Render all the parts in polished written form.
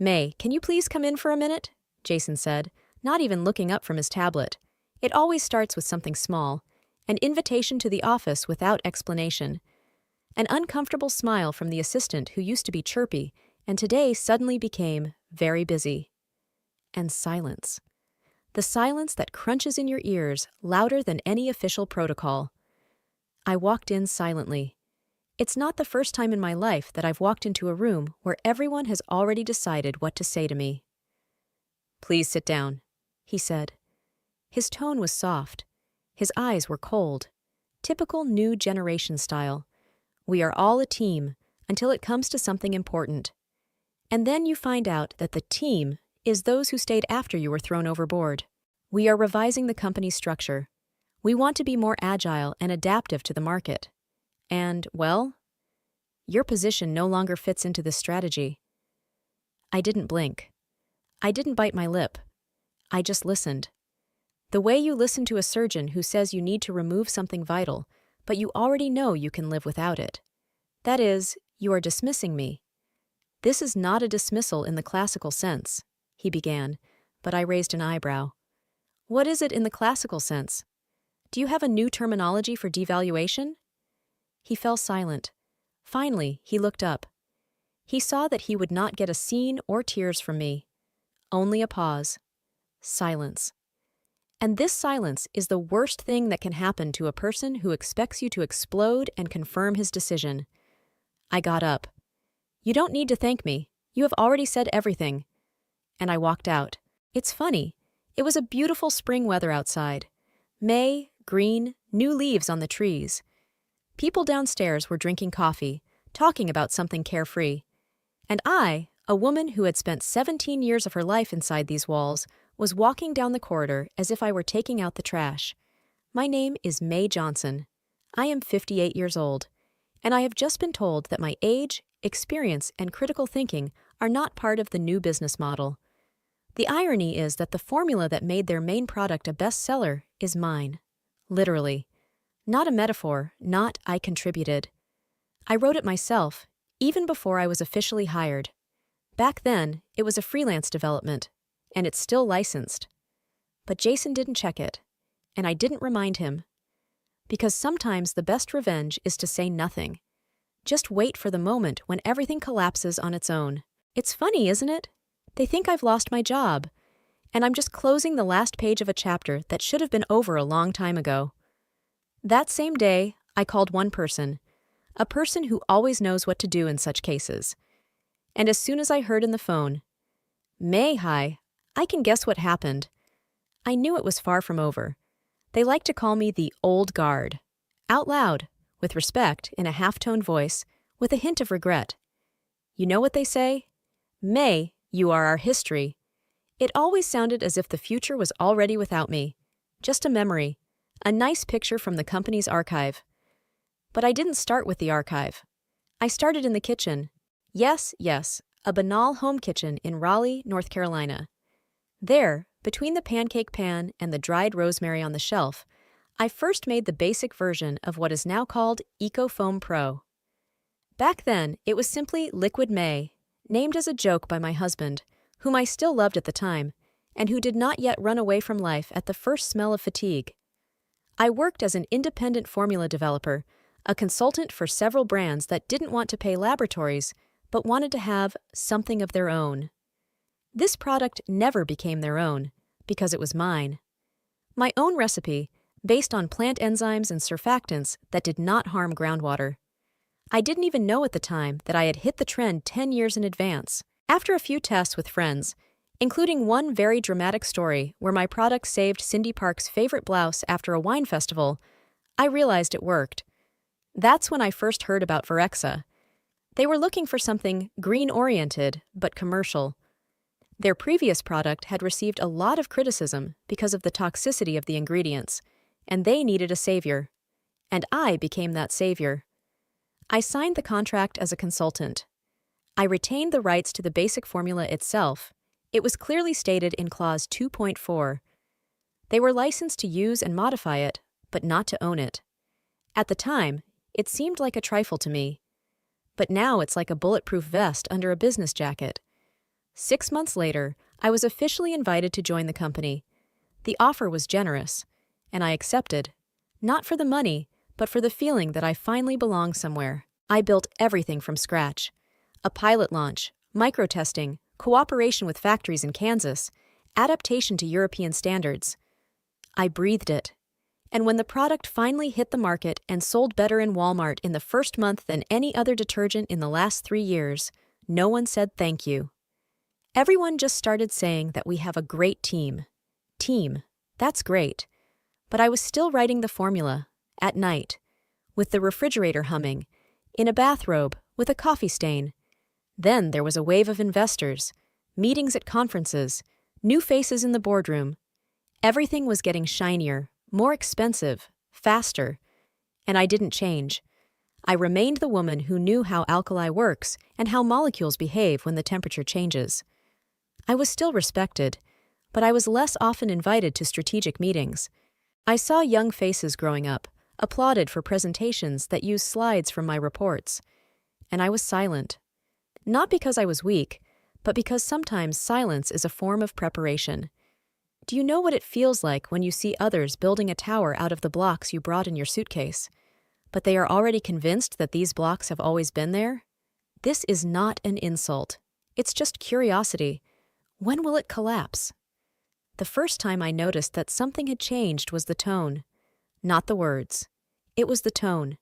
May, can you please come in for a minute? Jason said, not even looking up from his tablet. It always starts with something small, an invitation to the office without explanation. An uncomfortable smile from the assistant who used to be chirpy and today suddenly became very busy. And silence. The silence that crunches in your ears louder than any official protocol. I walked in silently. It's not the first time in my life that I've walked into a room where everyone has already decided what to say to me. "Please sit down," he said. His tone was soft. His eyes were cold. Typical new generation style. We are all a team until it comes to something important. And then you find out that the team is those who stayed after you were thrown overboard. We are revising the company's structure. We want to be more agile and adaptive to the market. And, well, your position no longer fits into this strategy. I didn't blink. I didn't bite my lip. I just listened. The way you listen to a surgeon who says you need to remove something vital, but you already know you can live without it. That is, you are dismissing me. This is not a dismissal in the classical sense, he began, but I raised an eyebrow. What is it in the classical sense? Do you have a new terminology for devaluation? He fell silent. Finally, he looked up. He saw that he would not get a scene or tears from me. Only a pause. Silence. And this silence is the worst thing that can happen to a person who expects you to explode and confirm his decision. I got up. You don't need to thank me. You have already said everything. And I walked out. It's funny. It was a beautiful spring weather outside. May, green, new leaves on the trees. People downstairs were drinking coffee, talking about something carefree. And I, a woman who had spent 17 years of her life inside these walls, was walking down the corridor as if I were taking out the trash. My name is May Johnson. I am 58 years old, and I have just been told that my age, experience, and critical thinking are not part of the new business model. The irony is that the formula that made their main product a bestseller is mine. Literally. Not a metaphor, not I contributed. I wrote it myself, even before I was officially hired. Back then, it was a freelance development, and it's still licensed. But Jason didn't check it, and I didn't remind him. Because sometimes the best revenge is to say nothing. Just wait for the moment when everything collapses on its own. It's funny, isn't it? They think I've lost my job, and I'm just closing the last page of a chapter that should have been over a long time ago. That same day, I called one person, a person who always knows what to do in such cases. And as soon as I heard in the phone, "May, hi, I can guess what happened," I knew it was far from over. They like to call me the old guard. Out loud, with respect, in a half-toned voice, with a hint of regret. You know what they say? "May, you are our history." It always sounded as if the future was already without me. Just a memory. A nice picture from the company's archive. But I didn't start with the archive. I started in the kitchen. Yes, a banal home kitchen in Raleigh, North Carolina. There, between the pancake pan and the dried rosemary on the shelf, I first made the basic version of what is now called EcoFoam Pro. Back then, it was simply Liquid May, named as a joke by my husband, whom I still loved at the time, and who did not yet run away from life at the first smell of fatigue. I worked as an independent formula developer, a consultant for several brands that didn't want to pay laboratories, but wanted to have something of their own. This product never became their own, because it was mine. My own recipe, based on plant enzymes and surfactants that did not harm groundwater. I didn't even know at the time that I had hit the trend 10 years in advance. After a few tests with friends, including one very dramatic story where my product saved Cindy Park's favorite blouse after a wine festival, I realized it worked. That's when I first heard about Virexa. They were looking for something green-oriented, but commercial. Their previous product had received a lot of criticism because of the toxicity of the ingredients, and they needed a savior. And I became that savior. I signed the contract as a consultant. I retained the rights to the basic formula itself. It was clearly stated in Clause 2.4. They were licensed to use and modify it, but not to own it. At the time, it seemed like a trifle to me. But now it's like a bulletproof vest under a business jacket. 6 months later, I was officially invited to join the company. The offer was generous, and I accepted, not for the money, but for the feeling that I finally belong somewhere. I built everything from scratch. A pilot launch, micro-testing, cooperation with factories in Kansas, adaptation to European standards. I breathed it. And when the product finally hit the market and sold better in Walmart in the first month than any other detergent in the last 3 years, no one said thank you. Everyone just started saying that we have a great team. Team, that's great. But I was still writing the formula, at night, with the refrigerator humming, in a bathrobe, with a coffee stain. Then there was a wave of investors, meetings at conferences, new faces in the boardroom. Everything was getting shinier, more expensive, faster. And I didn't change. I remained the woman who knew how alkali works and how molecules behave when the temperature changes. I was still respected, but I was less often invited to strategic meetings. I saw young faces growing up, applauded for presentations that used slides from my reports. And I was silent. Not because I was weak, but because sometimes silence is a form of preparation. Do you know what it feels like when you see others building a tower out of the blocks you brought in your suitcase? But they are already convinced that these blocks have always been there? This is not an insult. It's just curiosity. When will it collapse? The first time I noticed that something had changed was the tone. Not the words. It was the tone.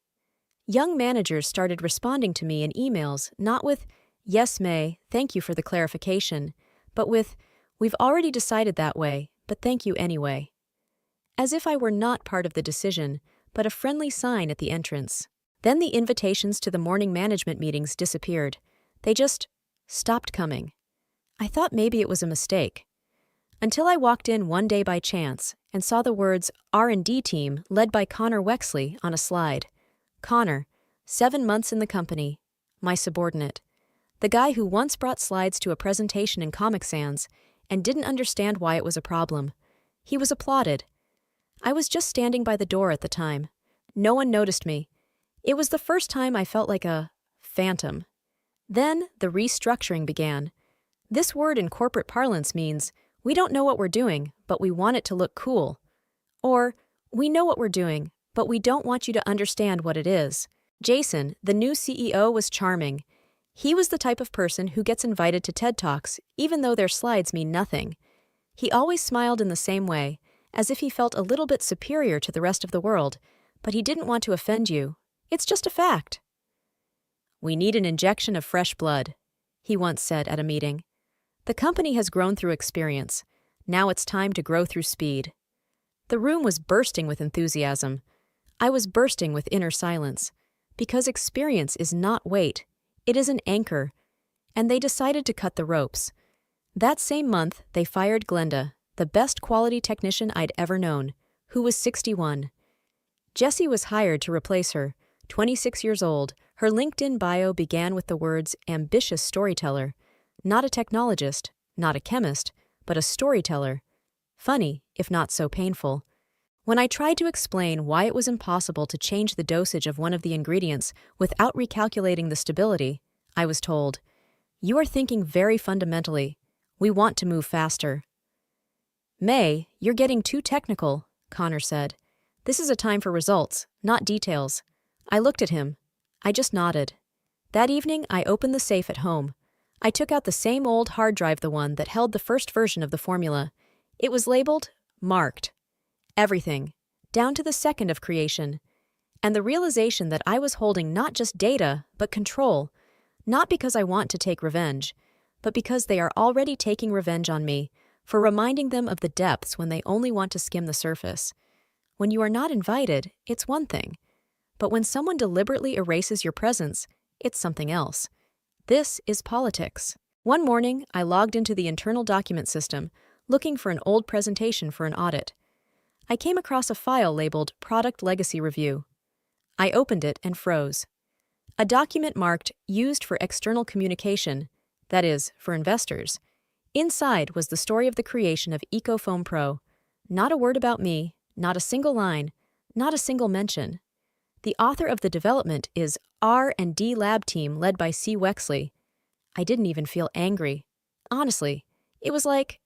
Young managers started responding to me in emails, not with, "Yes, May, thank you for the clarification," but with, "We've already decided that way, but thank you anyway." As if I were not part of the decision, but a friendly sign at the entrance. Then the invitations to the morning management meetings disappeared. They just stopped coming. I thought maybe it was a mistake. Until I walked in one day by chance and saw the words R&D team led by Connor Wexley on a slide. Connor, 7 months in the company, my subordinate. The guy who once brought slides to a presentation in Comic Sans and didn't understand why it was a problem. He was applauded. I was just standing by the door at the time. No one noticed me. It was the first time I felt like a phantom. Then the restructuring began. This word in corporate parlance means, we don't know what we're doing, but we want it to look cool. Or, we know what we're doing, but we don't want you to understand what it is. Jason, the new CEO, was charming. He was the type of person who gets invited to TED Talks, even though their slides mean nothing. He always smiled in the same way, as if he felt a little bit superior to the rest of the world, but he didn't want to offend you. It's just a fact. "We need an injection of fresh blood," he once said at a meeting. "The company has grown through experience. Now it's time to grow through speed." The room was bursting with enthusiasm. I was bursting with inner silence, because experience is not weight, it is an anchor, and they decided to cut the ropes. That same month, they fired Glenda, the best quality technician I'd ever known, who was 61. Jessie was hired to replace her, 26 years old. Her LinkedIn bio began with the words ambitious storyteller. Not a technologist, not a chemist, but a storyteller. Funny, if not so painful. When I tried to explain why it was impossible to change the dosage of one of the ingredients without recalculating the stability, I was told, "You are thinking very fundamentally. We want to move faster." "May, you're getting too technical," Connor said. "This is a time for results, not details." I looked at him. I just nodded. That evening, I opened the safe at home. I took out the same old hard drive, the one that held the first version of the formula. It was labeled, marked. Everything, down to the second of creation. And the realization that I was holding not just data, but control. Not because I want to take revenge, but because they are already taking revenge on me, for reminding them of the depths when they only want to skim the surface. When you are not invited, it's one thing. But when someone deliberately erases your presence, it's something else. This is politics. One morning, I logged into the internal document system, looking for an old presentation for an audit. I came across a file labeled Product Legacy Review. I opened it and froze. A document marked Used for External Communication, that is, for investors. Inside was the story of the creation of EcoFoam Pro. Not a word about me, not a single line, not a single mention. The author of the development is R&D lab team led by C. Wexley. I didn't even feel angry. Honestly, it was like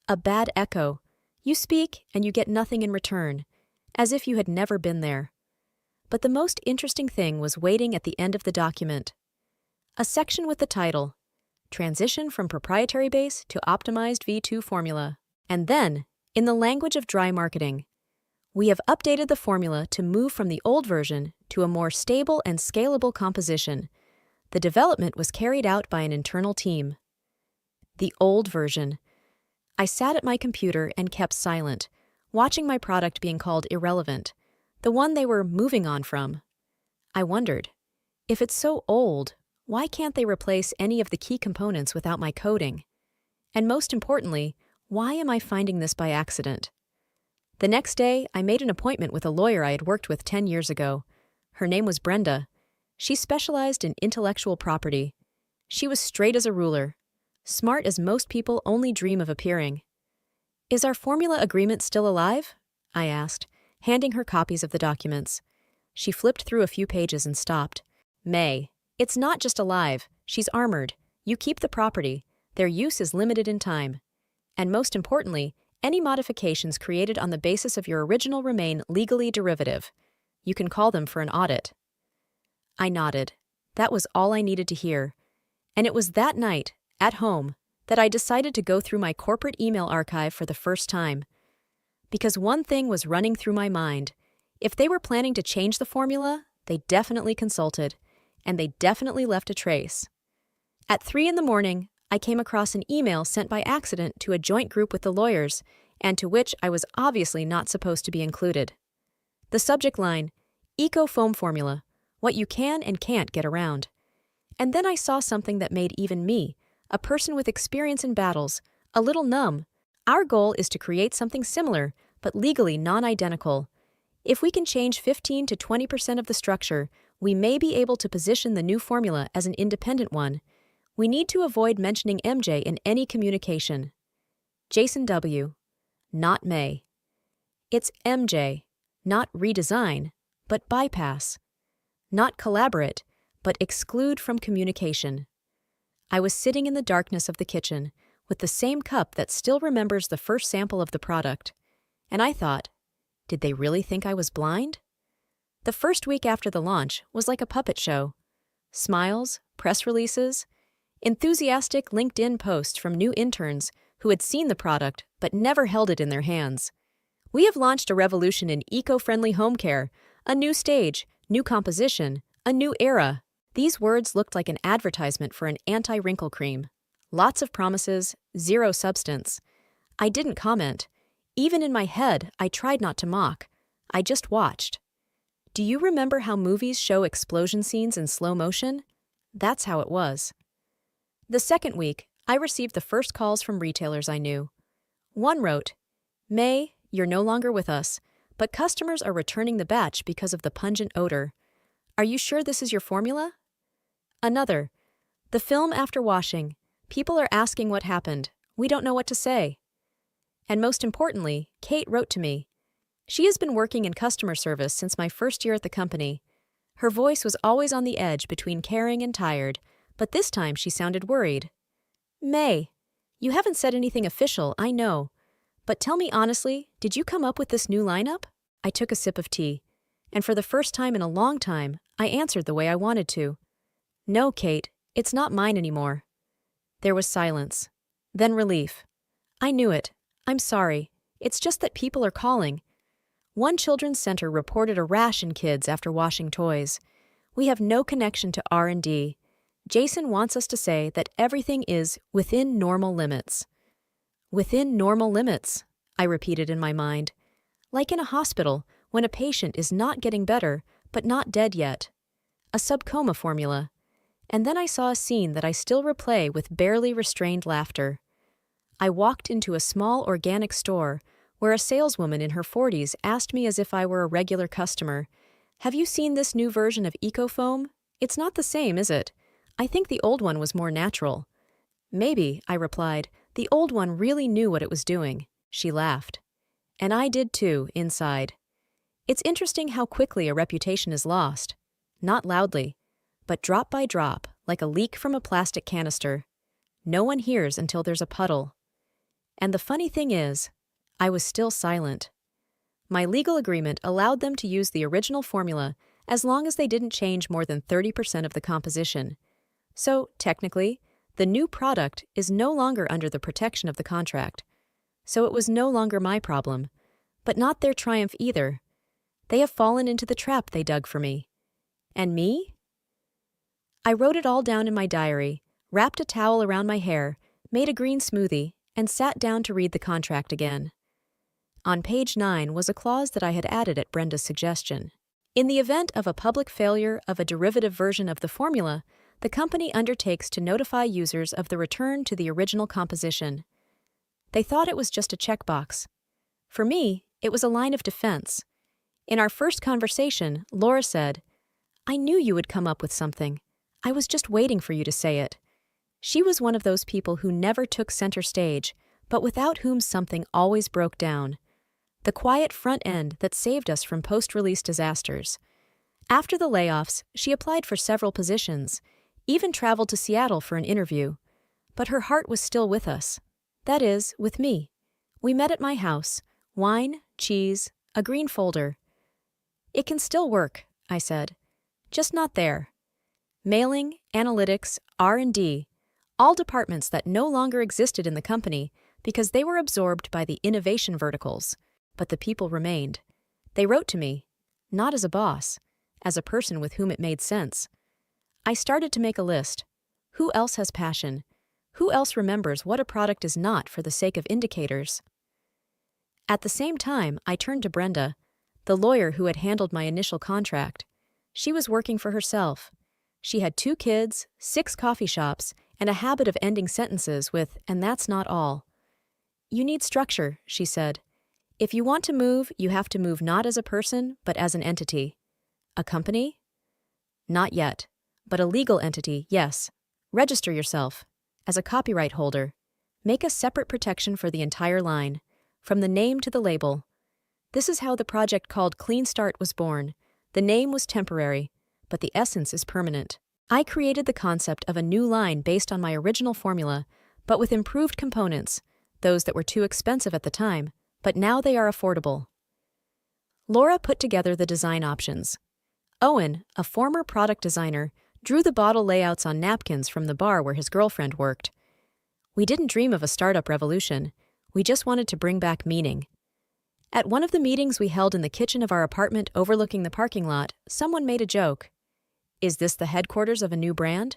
a bad echo. You speak and you get nothing in return, as if you had never been there. But the most interesting thing was waiting at the end of the document. A section with the title, Transition from Proprietary Base to Optimized V2 Formula. And then, in the language of dry marketing, we have updated the formula to move from the old version to a more stable and scalable composition. The development was carried out by an internal team. The old version. I sat at my computer and kept silent, watching my product being called irrelevant, the one they were moving on from. I wondered, if it's so old, why can't they replace any of the key components without my coding? And most importantly, why am I finding this by accident? The next day, I made an appointment with a lawyer I had worked with 10 years ago. Her name was Brenda. She specialized in intellectual property. She was straight as a ruler, smart as most people only dream of appearing. "Is our formula agreement still alive?" I asked, handing her copies of the documents. She flipped through a few pages and stopped. "May, it's not just alive, she's armored. You keep the property. Their use is limited in time. And most importantly, any modifications created on the basis of your original remain legally derivative. You can call them for an audit." I nodded. That was all I needed to hear. And it was that night, at home, that I decided to go through my corporate email archive for the first time. Because one thing was running through my mind. If they were planning to change the formula, they definitely consulted, and they definitely left a trace. At 3 a.m, I came across an email sent by accident to a joint group with the lawyers, and to which I was obviously not supposed to be included. The subject line, EcoFoam Formula, what you can and can't get around. And then I saw something that made even me, a person with experience in battles, a little numb. Our goal is to create something similar, but legally non-identical. If we can change 15 to 20% of the structure, we may be able to position the new formula as an independent one. We need to avoid mentioning MJ in any communication. Jason W. Not May. It's MJ, not redesign, but bypass. Not collaborate, but exclude from communication. I was sitting in the darkness of the kitchen, with the same cup that still remembers the first sample of the product, and I thought, did they really think I was blind? The first week after the launch was like a puppet show. Smiles, press releases, enthusiastic LinkedIn posts from new interns who had seen the product but never held it in their hands. "We have launched a revolution in eco-friendly home care, a new stage, new composition, a new era." These words looked like an advertisement for an anti-wrinkle cream. Lots of promises, zero substance. I didn't comment. Even in my head, I tried not to mock. I just watched. Do you remember how movies show explosion scenes in slow motion? That's how it was. The second week, I received the first calls from retailers I knew. One wrote, "May, you're no longer with us, but customers are returning the batch because of the pungent odor. Are you sure this is your formula?" Another, "The film after washing. People are asking what happened. We don't know what to say." And most importantly, Kate wrote to me. She has been working in customer service since my first year at the company. Her voice was always on the edge between caring and tired, but this time she sounded worried. "May, you haven't said anything official, I know. But tell me honestly, did you come up with this new lineup?" I took a sip of tea, and for the first time in a long time, I answered the way I wanted to. "No, Kate, it's not mine anymore." There was silence. Then relief. "I knew it. I'm sorry. It's just that people are calling." One children's center reported a rash in kids after washing toys. "We have no connection to R&D. Jason wants us to say that everything is within normal limits." Within normal limits, I repeated in my mind. Like in a hospital, when a patient is not getting better, but not dead yet. A subcoma formula. And then I saw a scene that I still replay with barely restrained laughter. I walked into a small organic store where a saleswoman in her 40s asked me as if I were a regular customer, "Have you seen this new version of EcoFoam? It's not the same, is it? I think the old one was more natural." "Maybe," I replied. "The old one really knew what it was doing." She laughed. And I did too, inside. It's interesting how quickly a reputation is lost. Not loudly, but drop by drop, like a leak from a plastic canister. No one hears until there's a puddle. And the funny thing is, I was still silent. My legal agreement allowed them to use the original formula as long as they didn't change more than 30% of the composition. So, technically, the new product is no longer under the protection of the contract. So it was no longer my problem, but not their triumph either. They have fallen into the trap they dug for me. And me? I wrote it all down in my diary, wrapped a towel around my hair, made a green smoothie, and sat down to read the contract again. On page 9 was a clause that I had added at Brenda's suggestion. In the event of a public failure of a derivative version of the formula, the company undertakes to notify users of the return to the original composition. They thought it was just a checkbox. For me, it was a line of defense. In our first conversation, Laura said, "I knew you would come up with something. I was just waiting for you to say it." She was one of those people who never took center stage, but without whom something always broke down. The quiet front end that saved us from post-release disasters. After the layoffs, she applied for several positions, even traveled to Seattle for an interview. But her heart was still with us. That is, with me. We met at my house. Wine, cheese, a green folder. "It can still work," I said. "Just not there." Mailing, analytics, R&D, all departments that no longer existed in the company because they were absorbed by the innovation verticals. But the people remained. They wrote to me, not as a boss, as a person with whom it made sense. I started to make a list. Who else has passion? Who else remembers what a product is not for the sake of indicators? At the same time, I turned to Brenda, the lawyer who had handled my initial contract. She was working for herself. She had 2 kids, 6 coffee shops, and a habit of ending sentences with, "and that's not all." "You need structure," she said. "If you want to move, you have to move not as a person, but as an entity." "A company?" "Not yet. But a legal entity, yes. Register yourself. As a copyright holder. Make a separate protection for the entire line, from the name to the label. This is how the project called Clean Start was born. The name was temporary, but the essence is permanent. I created the concept of a new line based on my original formula, but with improved components, those that were too expensive at the time, but now they are affordable. Laura put together the design options. Owen, a former product designer, drew the bottle layouts on napkins from the bar where his girlfriend worked. We didn't dream of a startup revolution. We just wanted to bring back meaning. At one of the meetings we held in the kitchen of our apartment overlooking the parking lot, someone made a joke. "Is this the headquarters of a new brand?"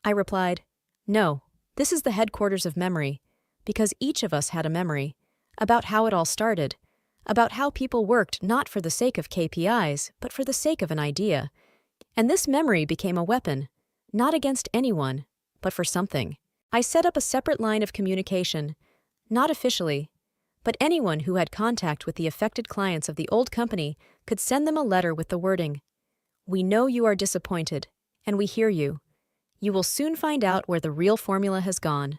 I replied, "No, this is the headquarters of memory, because each of us had a memory, about how it all started, about how people worked not for the sake of KPIs, but for the sake of an idea. And this memory became a weapon, not against anyone, but for something. I set up a separate line of communication, not officially, but anyone who had contact with the affected clients of the old company could send them a letter with the wording, 'We know you are disappointed, and we hear you. You will soon find out where the real formula has gone.'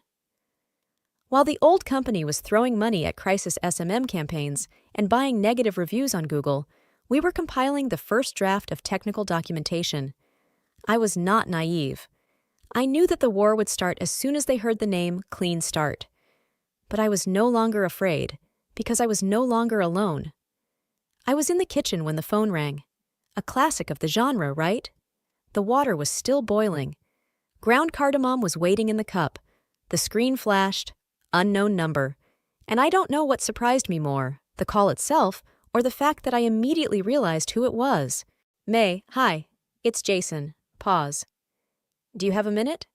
While the old company was throwing money at crisis SMM campaigns and buying negative reviews on Google, we were compiling the first draft of technical documentation. I was not naive. I knew that the war would start as soon as they heard the name Clean Start. But I was no longer afraid, because I was no longer alone. I was in the kitchen when the phone rang. A classic of the genre, right? The water was still boiling. Ground cardamom was waiting in the cup. The screen flashed, unknown number. And I don't know what surprised me more, the call itself, or the fact that I immediately realized who it was. "May, hi, it's Jason." Pause. "Do you have a minute?"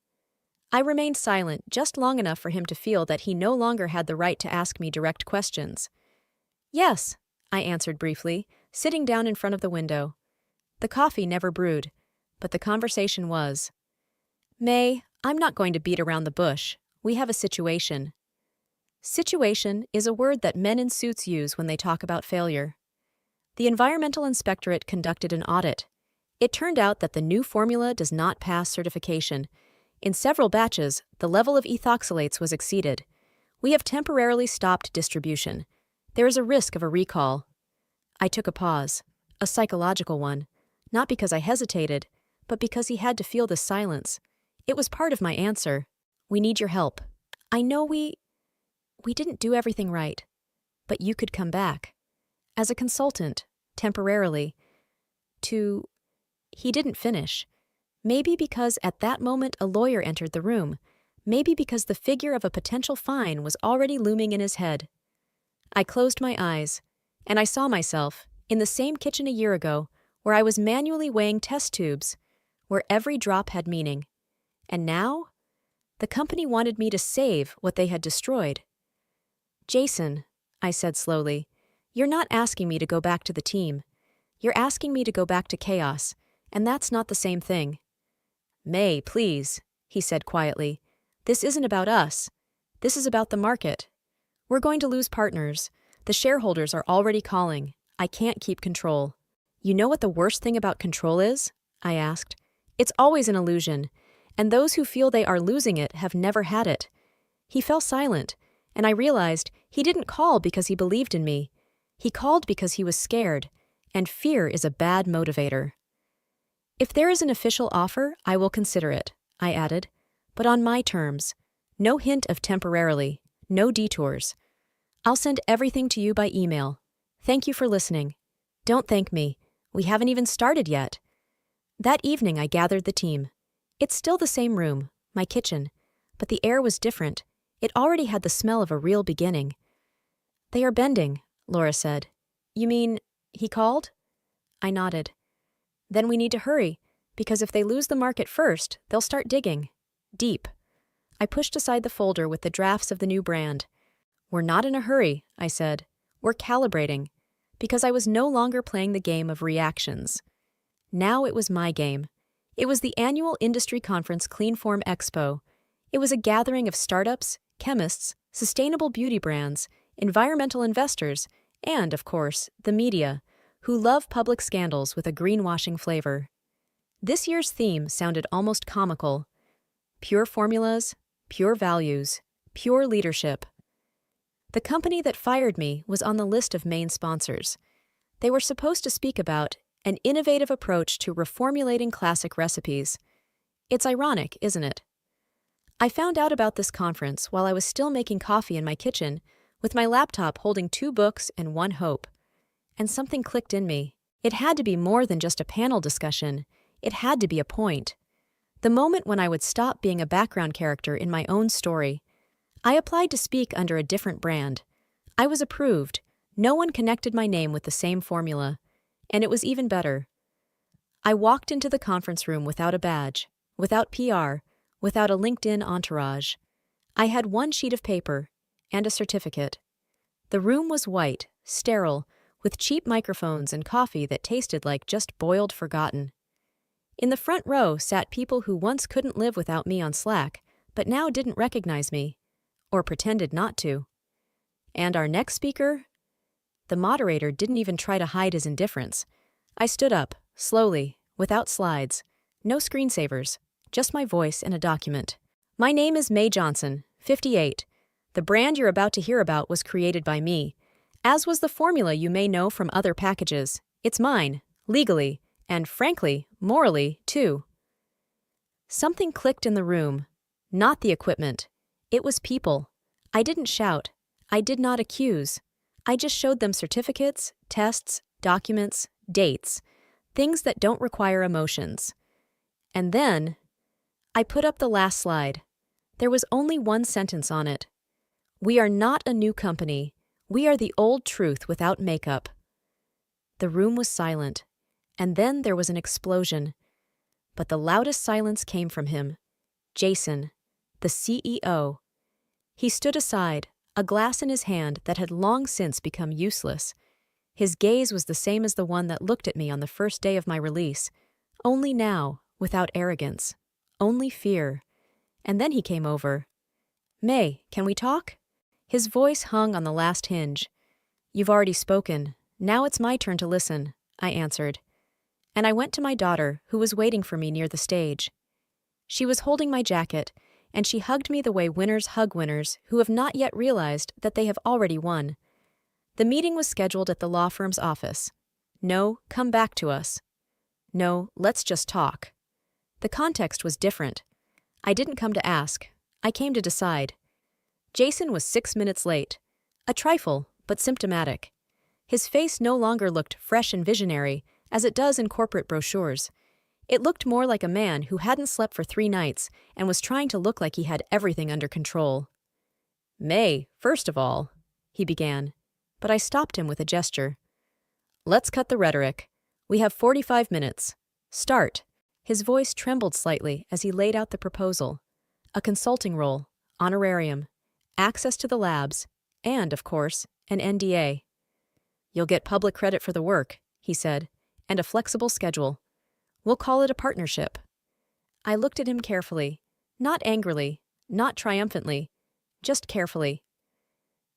I remained silent just long enough for him to feel that he no longer had the right to ask me direct questions. "Yes," I answered briefly, sitting down in front of the window. The coffee never brewed, but the conversation was. "May, I'm not going to beat around the bush. We have a situation." Situation is a word that men in suits use when they talk about failure. The Environmental Inspectorate conducted an audit. It turned out that the new formula does not pass certification. In several batches, the level of ethoxylates was exceeded. We have temporarily stopped distribution. There is a risk of a recall. I took a pause, a psychological one, not because I hesitated, but because he had to feel the silence. It was part of my answer. We need your help. I know we didn't do everything right, but you could come back. As a consultant, temporarily, to... He didn't finish. Maybe because at that moment a lawyer entered the room. Maybe because the figure of a potential fine was already looming in his head. I closed my eyes, and I saw myself in the same kitchen a year ago, where I was manually weighing test tubes, where every drop had meaning. And now, the company wanted me to save what they had destroyed. Jason, I said slowly, you're not asking me to go back to the team. You're asking me to go back to chaos, and that's not the same thing. May, please, he said quietly. This isn't about us. This is about the market. We're going to lose partners. The shareholders are already calling. I can't keep control. You know what the worst thing about control is? I asked. It's always an illusion, and those who feel they are losing it have never had it. He fell silent, and I realized he didn't call because he believed in me. He called because he was scared, and fear is a bad motivator. If there is an official offer, I will consider it, I added, but on my terms. No hint of temporarily, no detours. I'll send everything to you by email. Thank you for listening. Don't thank me. We haven't even started yet. That evening I gathered the team. It's still the same room, my kitchen, but the air was different. It already had the smell of a real beginning. They are bending, Laura said. You mean, he called? I nodded. Then we need to hurry, because if they lose the market first, they'll start digging. Deep. I pushed aside the folder with the drafts of the new brand. We're not in a hurry, I said. We're calibrating, because I was no longer playing the game of reactions. Now it was my game. It was the annual industry conference Cleanform Expo. It was a gathering of startups, chemists, sustainable beauty brands, environmental investors, and, of course, the media, who love public scandals with a greenwashing flavor. This year's theme sounded almost comical. Pure formulas, pure values, pure leadership. The company that fired me was on the list of main sponsors. They were supposed to speak about an innovative approach to reformulating classic recipes. It's ironic, isn't it? I found out about this conference while I was still making coffee in my kitchen, with my laptop holding 2 books and 1 hope. And something clicked in me. It had to be more than just a panel discussion. It had to be a point. The moment when I would stop being a background character in my own story. I applied to speak under a different brand. I was approved. No one connected my name with the same formula. And it was even better. I walked into the conference room without a badge, without PR, without a LinkedIn entourage. I had 1 sheet of paper and a certificate. The room was white, sterile, with cheap microphones and coffee that tasted like just boiled forgotten. In the front row sat people who once couldn't live without me on Slack, but now didn't recognize me, or pretended not to. And our next speaker? The moderator didn't even try to hide his indifference. I stood up, slowly, without slides, no screensavers, just my voice and a document. My name is May Johnson, 58. The brand you're about to hear about was created by me, as was the formula you may know from other packages. It's mine, legally, and frankly, morally, too. Something clicked in the room. Not the equipment. It was people. I didn't shout. I did not accuse. I just showed them certificates, tests, documents, dates, things that don't require emotions. And then, I put up the last slide. There was only 1 sentence on it. We are not a new company. We are the old truth without makeup. The room was silent, and then there was an explosion. But the loudest silence came from him. Jason, the CEO. He stood aside, a glass in his hand that had long since become useless. His gaze was the same as the one that looked at me on the first day of my release, only now, without arrogance, only fear. And then he came over. May, can we talk? His voice hung on the last hinge. You've already spoken. Now it's my turn to listen, I answered. And I went to my daughter, who was waiting for me near the stage. She was holding my jacket, and she hugged me the way winners hug winners who have not yet realized that they have already won. The meeting was scheduled at the law firm's office. No, come back to us. No, let's just talk. The context was different. I didn't come to ask. I came to decide. Jason was 6 minutes late. A trifle, but symptomatic. His face no longer looked fresh and visionary, as it does in corporate brochures. It looked more like a man who hadn't slept for 3 nights and was trying to look like he had everything under control. "May, first of all," he began, but I stopped him with a gesture. "Let's cut the rhetoric. We have 45 minutes. Start." His voice trembled slightly as he laid out the proposal. A consulting role, honorarium, access to the labs, and, of course, an NDA. "You'll get public credit for the work," he said, "and a flexible schedule. We'll call it a partnership." I looked at him carefully, not angrily, not triumphantly, just carefully.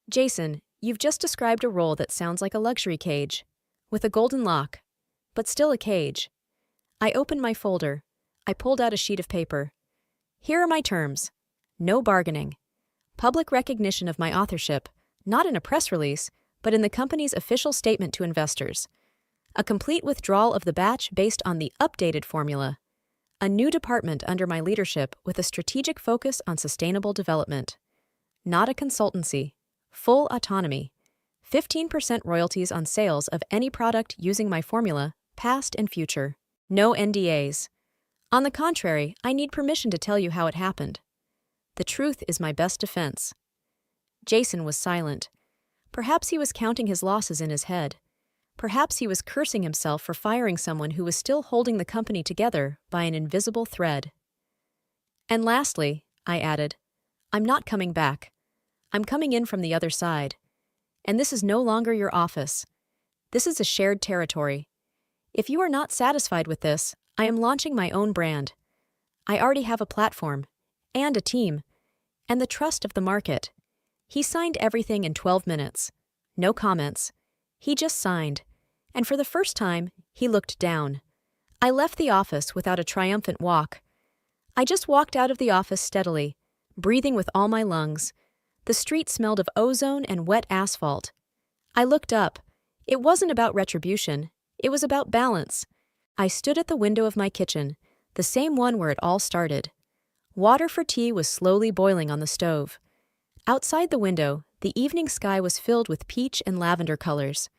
"Jason, you've just described a role that sounds like a luxury cage, with a golden lock, but still a cage." I opened my folder. I pulled out a sheet of paper. "Here are my terms. No bargaining. Public recognition of my authorship, not in a press release, but in the company's official statement to investors. A complete withdrawal of the batch based on the updated formula. A new department under my leadership with a strategic focus on sustainable development. Not a consultancy. Full autonomy. 15% royalties on sales of any product using my formula, past and future. No NDAs. On the contrary, I need permission to tell you how it happened. The truth is my best defense." Jason was silent. Perhaps he was counting his losses in his head. Perhaps he was cursing himself for firing someone who was still holding the company together by an invisible thread. "And lastly," I added, "I'm not coming back. I'm coming in from the other side. And this is no longer your office. This is a shared territory. If you are not satisfied with this, I am launching my own brand. I already have a platform, and a team, and the trust of the market." He signed everything in 12 minutes. No comments. He just signed. And for the first time, he looked down. I left the office without a triumphant walk. I just walked out of the office steadily, breathing with all my lungs. The street smelled of ozone and wet asphalt. I looked up. It wasn't about retribution. It was about balance. I stood at the window of my kitchen, the same one where it all started. Water for tea was slowly boiling on the stove. Outside the window, the evening sky was filled with peach and lavender colors.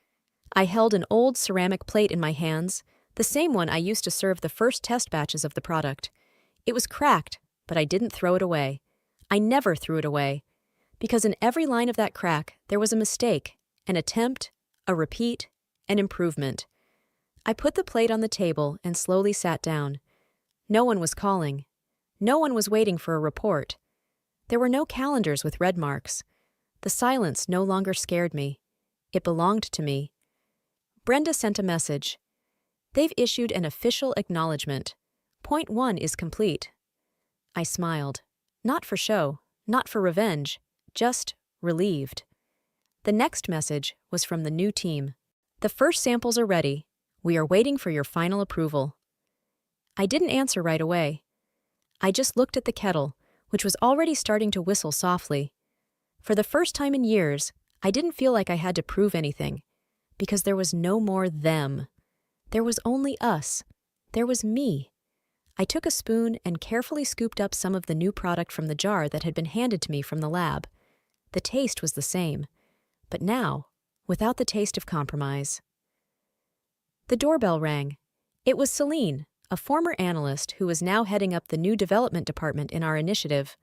I held an old ceramic plate in my hands, the same one I used to serve the first test batches of the product. It was cracked, but I didn't throw it away. I never threw it away, because in every line of that crack there was a mistake, an attempt, a repeat, an improvement. I put the plate on the table and slowly sat down. No one was calling. No one was waiting for a report. There were no calendars with red marks. The silence no longer scared me. It belonged to me. Brenda sent a message. "They've issued an official acknowledgement. Point 1 is complete." I smiled. Not for show, not for revenge, just relieved. The next message was from the new team. "The first samples are ready. We are waiting for your final approval." I didn't answer right away. I just looked at the kettle, which was already starting to whistle softly. For the first time in years, I didn't feel like I had to prove anything, because there was no more them. There was only us. There was me. I took a spoon and carefully scooped up some of the new product from the jar that had been handed to me from the lab. The taste was the same, but now, without the taste of compromise. The doorbell rang. It was Celine, a former analyst who was now heading up the new development department in our initiative.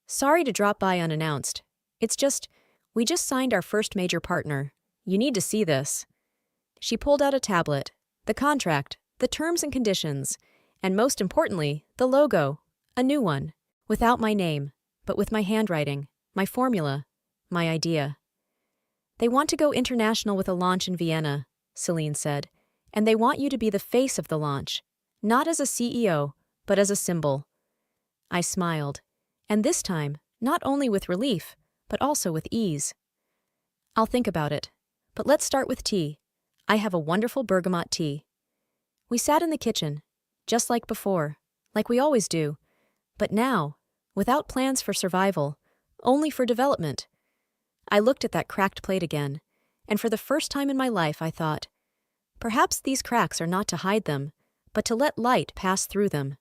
"Sorry to drop by unannounced. We just signed our first major partner. You need to see this." She pulled out a tablet, the contract, the terms and conditions, and most importantly, the logo, a new one, without my name, but with my handwriting, my formula, my idea. "They want to go international with a launch in Vienna," Celine said, "and they want you to be the face of the launch, not as a CEO, but as a symbol." I smiled, and this time, not only with relief, but also with ease. "I'll think about it, but let's start with tea. I have a wonderful bergamot tea." We sat in the kitchen, just like before, like we always do, but now, without plans for survival, only for development. I looked at that cracked plate again, and for the first time in my life I thought, perhaps these cracks are not to hide them, but to let light pass through them.